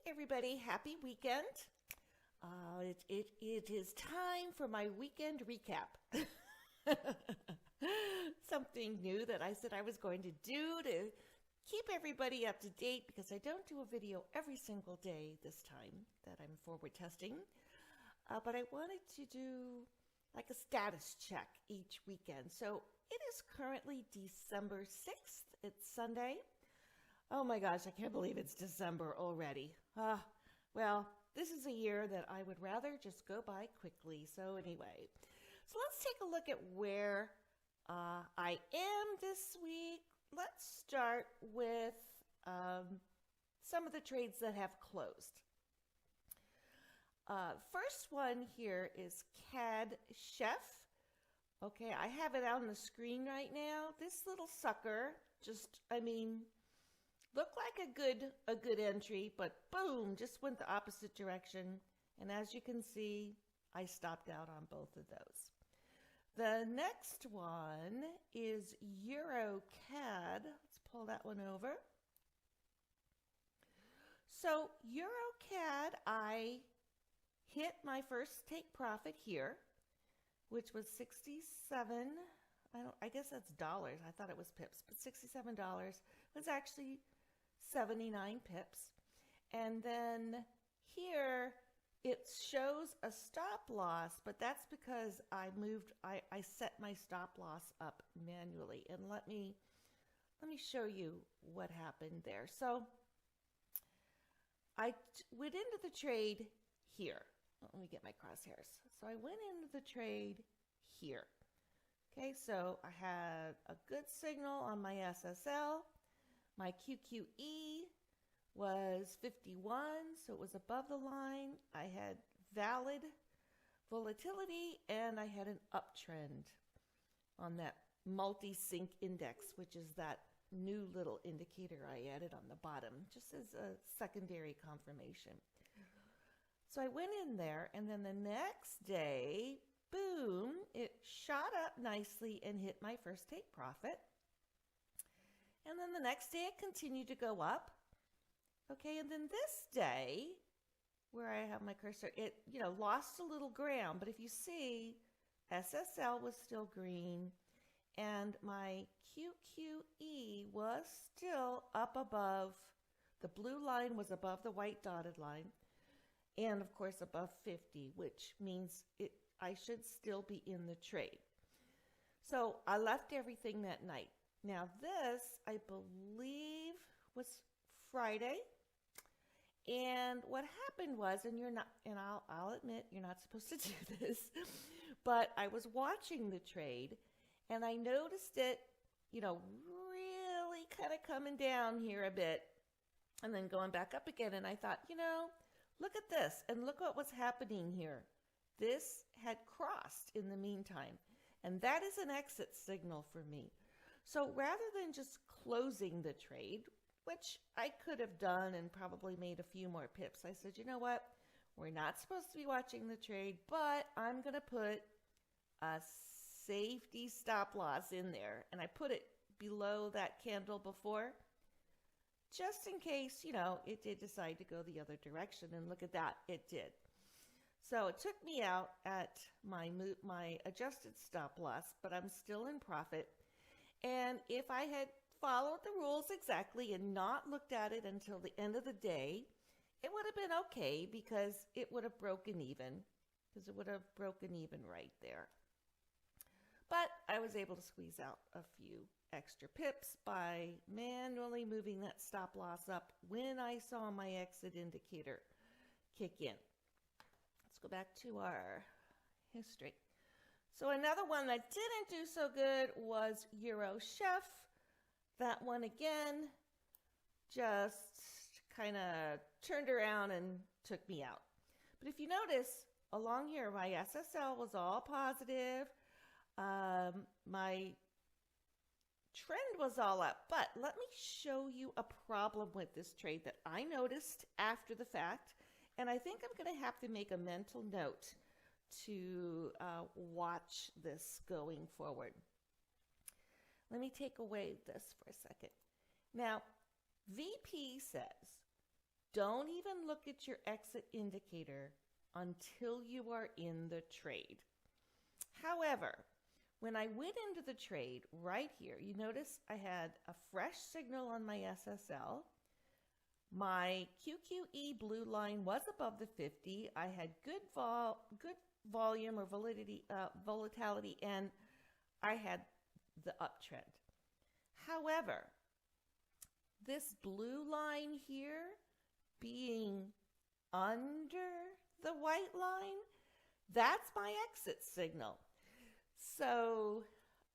everybody, happy weekend. It is time for my weekend recap. Something new that I said I was going to do to keep everybody up to date because I don't do a video every single day this time that I'm forward testing. But I wanted to do like a status check each weekend. So it is currently December 6th. It's Sunday. Oh my gosh, I can't believe it's December already. Well, this is a year that I would rather just go by quickly. So anyway, so let's take a look at where I am this week. Let's start with some of the trades that have closed. First one here is CAD Chef. Okay, I have it out on the screen right now. This little sucker looked like a good entry, but boom, just went the opposite direction. And as you can see, I stopped out on both of those. The next one is Euro CAD. Let's pull that one over. So Euro CAD, I hit my first take profit here, which was 67. I guess that's dollars. I thought it was pips, but $67 was actually 79 pips. And then here it shows a stop loss, but that's because I set my stop loss up manually. And let me show you what happened there. So I went into the trade here. Let me get my crosshairs. So I went into the trade here. Okay, so I had a good signal on my SSL. My QQE was 51, so it was above the line. I had valid volatility, and I had an uptrend on that multi-sync index, which is that new little indicator I added on the bottom, just as a secondary confirmation. So I went in there, and then the next day, boom, it shot up nicely and hit my first take profit. And then the next day it continued to go up. Okay, and then this day, where I have my cursor, it lost a little ground. But if you see, SSL was still green, and my QQE was still up above. The blue line was above the white dotted line, and of course above 50, which means I should still be in the trade. So I left everything that night. Now this, I believe, was Friday. And what happened was, I'll admit you're not supposed to do this, but I was watching the trade and I noticed it, really kind of coming down here a bit and then going back up again. And I thought, look at this and look what was happening here. This had crossed in the meantime, and that is an exit signal for me. So rather than just closing the trade, which I could have done and probably made a few more pips, I said, you know what? We're not supposed to be watching the trade, but I'm going to put a safety stop loss in there. And I put it below that candle before, just in case, it did decide to go the other direction. And look at that, it did. So it took me out at my adjusted stop loss, but I'm still in profit. And if I had followed the rules exactly and not looked at it until the end of the day, it would have been okay because it would have broken even, right there. But I was able to squeeze out a few extra pips by manually moving that stop loss up when I saw my exit indicator kick in. Let's go back to our history. So another one that didn't do so good was Euro Chef. That one again just kind of turned around and took me out. But if you notice, along here, my SSL was all positive. My trend was all up. But let me show you a problem with this trade that I noticed after the fact. And I think I'm going to have to make a mental note to watch this going forward. Let me take away this for a second. Now, VP says don't even look at your exit indicator until you are in the trade. However, when I went into the trade right here, you notice I had a fresh signal on my SSL. My QQE blue line was above the 50. I had good volume or volatility, and I had the uptrend. However, this blue line here being under the white line, that's my exit signal. So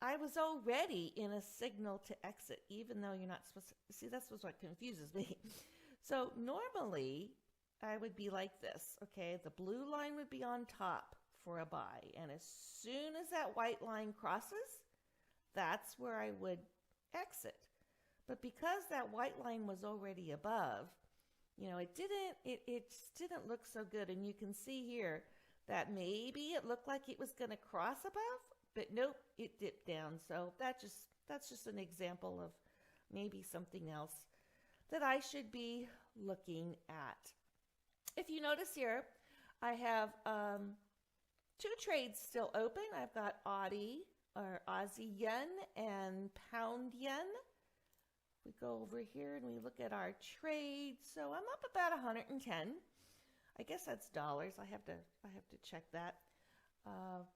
I was already in a signal to exit, even though you're not supposed to. See, that's what confuses me. So normally I would be like this, okay? The blue line would be on top for a buy. And as soon as that white line crosses, that's where I would exit. But because that white line was already above, you know, it just didn't look so good. And you can see here that maybe it looked like it was going to cross above, but nope, it dipped down. So that's just an example of maybe something else that I should be looking at. If you notice here, I have 2 trades still open. I've got Aussie yen and pound yen. We go over here and we look at our trade. So I'm up about 110. I guess that's dollars. I have to check that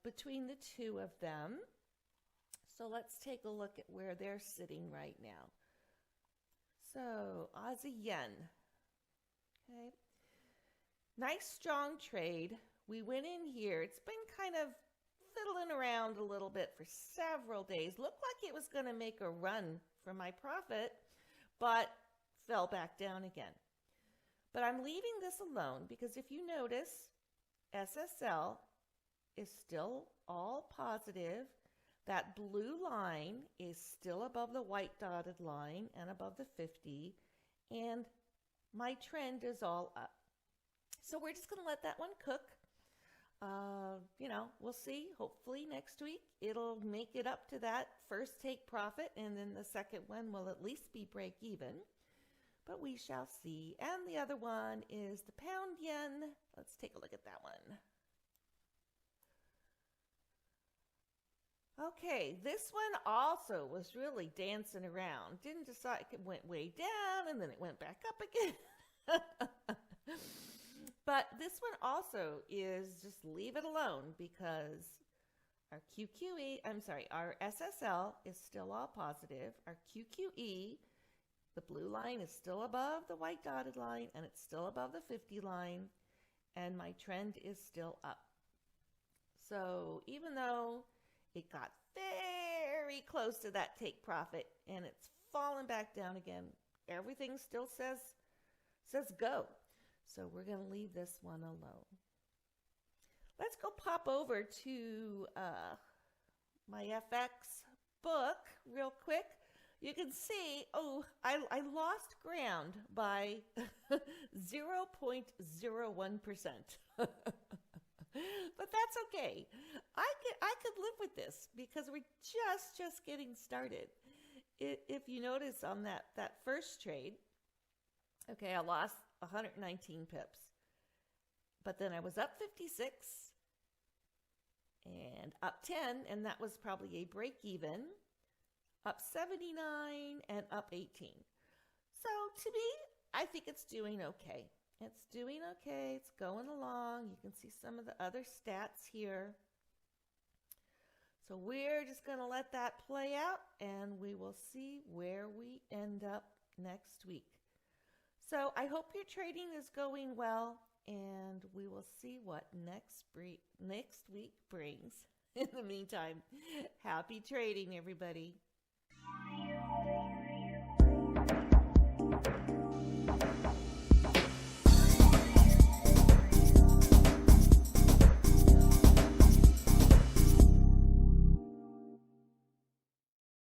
between the two of them. So let's take a look at where they're sitting right now. So Aussie yen. Okay. Nice strong trade. We went in here. It's been kind of fiddling around a little bit for several days. Looked like it was going to make a run for my profit, but fell back down again. But I'm leaving this alone because if you notice, SSL is still all positive. That blue line is still above the white dotted line and above the 50, and my trend is all up. So we're just going to let that one cook. You know, we'll see. Hopefully next week it'll make it up to that first take profit, and then the second one will at least be break even. But we shall see. And the other one is the pound yen. Let's take a look at that one. Okay, this one also was really dancing around. Didn't decide, it went way down and then it went back up again. But this one also is just leave it alone because our our SSL is still all positive. Our QQE, the blue line, is still above the white dotted line and it's still above the 50 line, and my trend is still up. So even though it got very close to that take profit and it's fallen back down again, everything still says go. So we're going to leave this one alone. Let's go pop over to my FX book real quick. You can see, I lost ground by 0.01%. But that's okay. I could live with this because we're just getting started. If you notice on that first trade, okay, I lost 119 pips. But then I was up 56 and up 10, and that was probably a break even, up 79 and up 18. So to me, I think it's doing okay. It's doing okay. It's going along. You can see some of the other stats here. So we're just going to let that play out, and we will see where we end up next week. So I hope your trading is going well, and we will see what next week brings. In the meantime, happy trading, everybody.